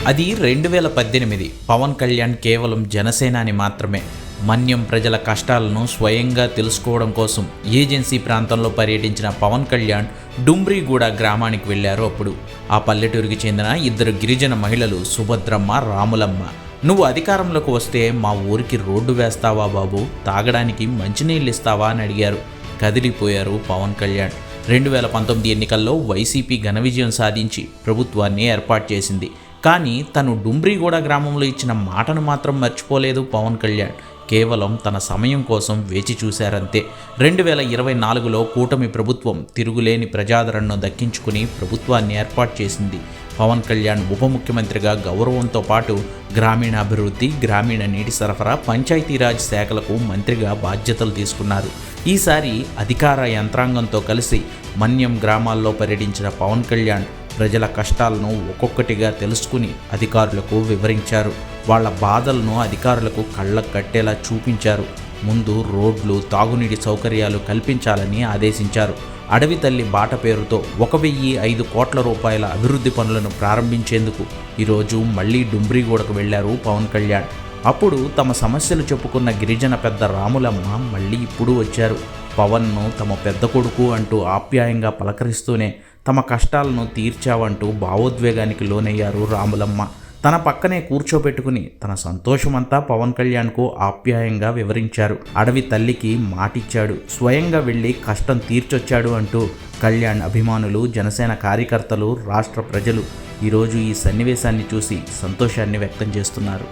అది 2018. పవన్ కళ్యాణ్ కేవలం జనసేనాని మాత్రమే. మన్యం ప్రజల కష్టాలను స్వయంగా తెలుసుకోవడం కోసం ఏజెన్సీ ప్రాంతంలో పర్యటించిన పవన్ కళ్యాణ్ డుమ్రిగూడ గ్రామానికి వెళ్లారు. అప్పుడు ఆ పల్లెటూరికి చెందిన ఇద్దరు గిరిజన మహిళలు సుభద్రమ్మ, రాములమ్మ, నువ్వు అధికారంలోకి వస్తే మా ఊరికి రోడ్డు వేస్తావా బాబు, తాగడానికి మంచినీళ్ళు ఇస్తావా అని అడిగారు. కదిలిపోయారు పవన్ కళ్యాణ్. 2019 ఎన్నికల్లో వైసీపీ ఘన విజయం సాధించి ప్రభుత్వాన్ని ఏర్పాటు చేసింది. కానీ తను డుమ్రిగూడ గ్రామంలో ఇచ్చిన మాటను మాత్రం మర్చిపోలేదు పవన్ కళ్యాణ్. కేవలం తన సమయం కోసం వేచి చూశారంతే. 2024లో కూటమి ప్రభుత్వం తిరుగులేని ప్రజాదరణను దక్కించుకుని ప్రభుత్వాన్ని ఏర్పాటు చేసింది. పవన్ కళ్యాణ్ ఉప ముఖ్యమంత్రిగా గౌరవంతో పాటు గ్రామీణాభివృద్ధి, గ్రామీణ నీటి సరఫరా, పంచాయతీరాజ్ శాఖలకు మంత్రిగా బాధ్యతలు తీసుకున్నారు. ఈసారి అధికార యంత్రాంగంతో కలిసి మన్యం గ్రామాల్లో పర్యటించిన పవన్ కళ్యాణ్ ప్రజల కష్టాలను ఒక్కొక్కటిగా తెలుసుకుని అధికారులకు వివరించారు. వాళ్ళ బాధలను అధికారులకు కళ్ళకు కట్టేలా చూపించారు. ముందు రోడ్లు, తాగునీటి సౌకర్యాలు కల్పించాలని ఆదేశించారు. అడవి తల్లి బాట పేరుతో 1,005 కోట్ల రూపాయల అభివృద్ధి పనులను ప్రారంభించేందుకు ఈరోజు మళ్లీ డుమ్రిగూడకు వెళ్లారు పవన్ కళ్యాణ్. అప్పుడు తమ సమస్యలు చెప్పుకున్న గిరిజన పెద్ద రాములమ్మ మళ్ళీ ఇప్పుడు వచ్చారు. పవన్ను తమ పెద్ద కొడుకు అంటూ ఆప్యాయంగా పలకరిస్తూనే తమ కష్టాలను తీర్చావంటూ భావోద్వేగానికి లోనయ్యారు రాములమ్మ. తన పక్కనే కూర్చోబెట్టుకుని తన సంతోషమంతా పవన్ కళ్యాణ్కు ఆప్యాయంగా వివరించారు. అడవి తల్లికి మాటిచ్చాడు, స్వయంగా వెళ్ళి కష్టం తీర్చొచ్చాడు అంటూ కళ్యాణ్ అభిమానులు, జనసేన కార్యకర్తలు, రాష్ట్ర ప్రజలు ఈరోజు ఈ సన్నివేశాన్ని చూసి సంతోషాన్ని వ్యక్తం చేస్తున్నారు.